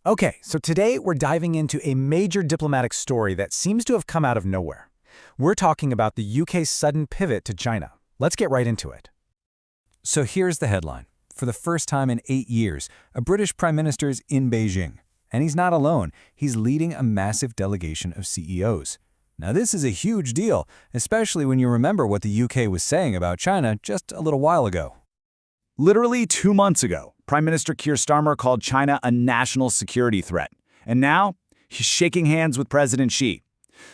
Okay, so today we're diving into a major diplomatic story that seems to have come out of nowhere. We're talking about the UK's sudden pivot to China. Let's get right into it. So here's the headline. For the first time in 8 years, a British Prime Minister is in Beijing. And he's not alone. He's leading a massive delegation of CEOs. Now this is a huge deal, especially when you remember what the UK was saying about China just a little while ago. Literally 2 months ago, Prime Minister Keir Starmer called China a national security threat. And now, he's shaking hands with President Xi.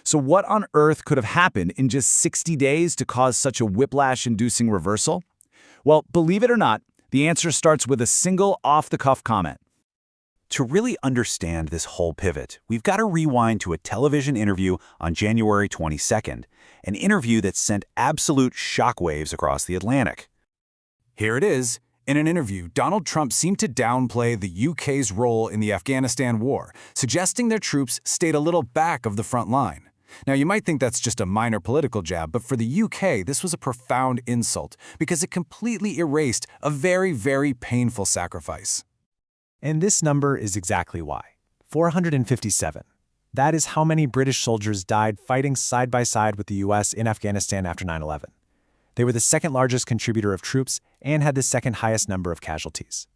So what on earth could have happened in just 60 days to cause such a whiplash-inducing reversal? Well, believe it or not, the answer starts with a single off-the-cuff comment. To really understand this whole pivot, we've got to rewind to a television interview on January 22nd, an interview that sent absolute shockwaves across the Atlantic. Here it is. In an interview, Donald Trump seemed to downplay the UK's role in the Afghanistan war, suggesting their troops stayed a little back of the front line. Now, you might think that's just a minor political jab, but for the UK, this was a profound insult because it completely erased a very, very painful sacrifice. And this number is exactly why. 457. That is how many British soldiers died fighting side by side with the US in Afghanistan after 9/11. They were the second largest contributor of troops and had the second highest number of casualties.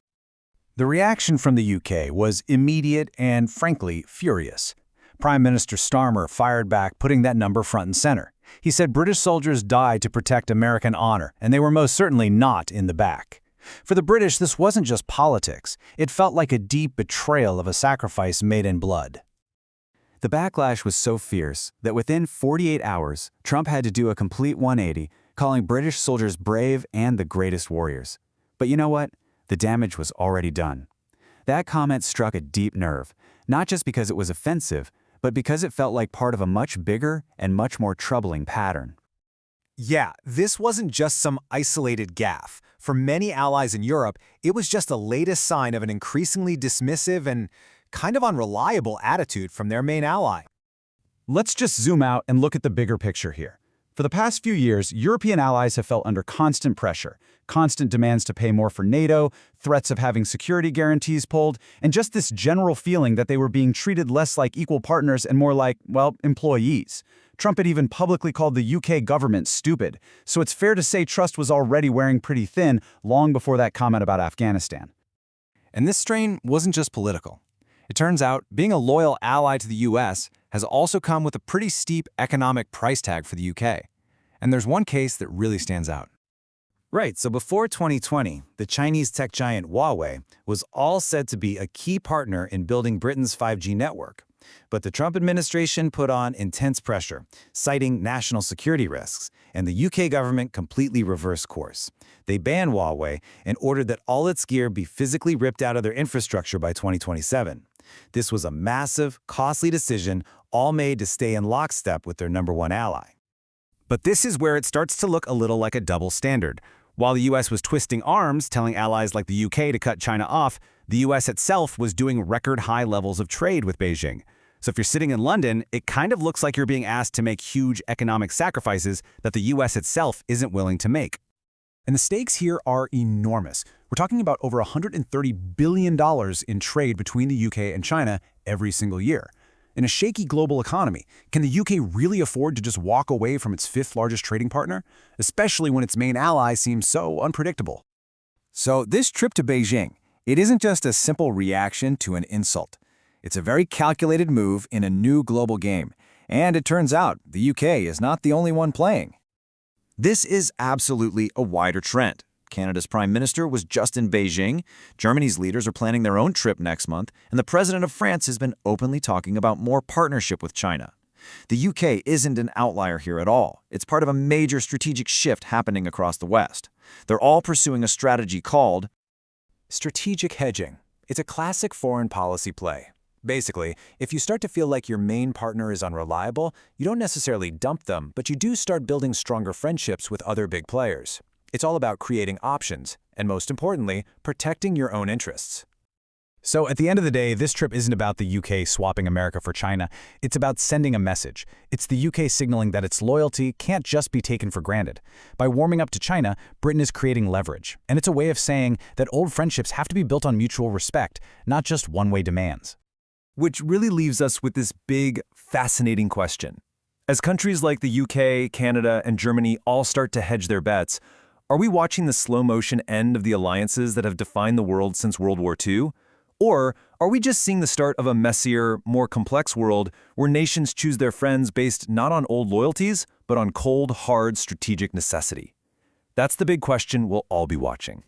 The reaction from the UK was immediate and, frankly, furious. Prime Minister Starmer fired back, putting that number front and center. He said British soldiers died to protect American honor, and they were most certainly not in the back. For the British, this wasn't just politics. It felt like a deep betrayal of a sacrifice made in blood. The backlash was so fierce that within 48 hours, Trump had to do a complete 180, calling British soldiers brave and the greatest warriors. But you know what? The damage was already done. That comment struck a deep nerve, not just because it was offensive, but because it felt like part of a much bigger and much more troubling pattern. Yeah, this wasn't just some isolated gaffe. For many allies in Europe, it was just the latest sign of an increasingly dismissive and kind of unreliable attitude from their main ally. Let's just zoom out and look at the bigger picture here. For the past few years, European allies have felt under constant pressure, constant demands to pay more for NATO, threats of having security guarantees pulled, and just this general feeling that they were being treated less like equal partners and more like, well, employees. Trump had even publicly called the UK government stupid, so it's fair to say trust was already wearing pretty thin long before that comment about Afghanistan. And this strain wasn't just political. It turns out being a loyal ally to the US has also come with a pretty steep economic price tag for the UK. And there's one case that really stands out. Right, so before 2020, the Chinese tech giant Huawei was all said to be a key partner in building Britain's 5G network. But the Trump administration put on intense pressure, citing national security risks, and the UK government completely reversed course. They banned Huawei and ordered that all its gear be physically ripped out of their infrastructure by 2027. This was a massive, costly decision, all made to stay in lockstep with their #1 ally. But this is where it starts to look a little like a double standard. While the US was twisting arms, telling allies like the UK to cut China off, the US itself was doing record-high levels of trade with Beijing. So if you're sitting in London, it kind of looks like you're being asked to make huge economic sacrifices that the US itself isn't willing to make. And the stakes here are enormous. We're talking about over $130 billion in trade between the UK and China every single year. In a shaky global economy, can the UK really afford to just walk away from its fifth largest trading partner, especially when its main ally seems so unpredictable? So this trip to Beijing, it isn't just a simple reaction to an insult. It's a very calculated move in a new global game. And it turns out the UK is not the only one playing. This is absolutely a wider trend. Canada's Prime Minister was just in Beijing, Germany's leaders are planning their own trip next month, and the President of France has been openly talking about more partnership with China. The UK isn't an outlier here at all. It's part of a major strategic shift happening across the West. They're all pursuing a strategy called strategic hedging. It's a classic foreign policy play. Basically, if you start to feel like your main partner is unreliable, you don't necessarily dump them, but you do start building stronger friendships with other big players. It's all about creating options, and most importantly, protecting your own interests. So at the end of the day, this trip isn't about the UK swapping America for China. It's about sending a message. It's the UK signaling that its loyalty can't just be taken for granted. By warming up to China, Britain is creating leverage. And it's a way of saying that old friendships have to be built on mutual respect, not just one-way demands. Which really leaves us with this big, fascinating question. As countries like the UK, Canada, and Germany all start to hedge their bets, are we watching the slow-motion end of the alliances that have defined the world since World War II? Or are we just seeing the start of a messier, more complex world where nations choose their friends based not on old loyalties, but on cold, hard strategic necessity? That's the big question we'll all be watching.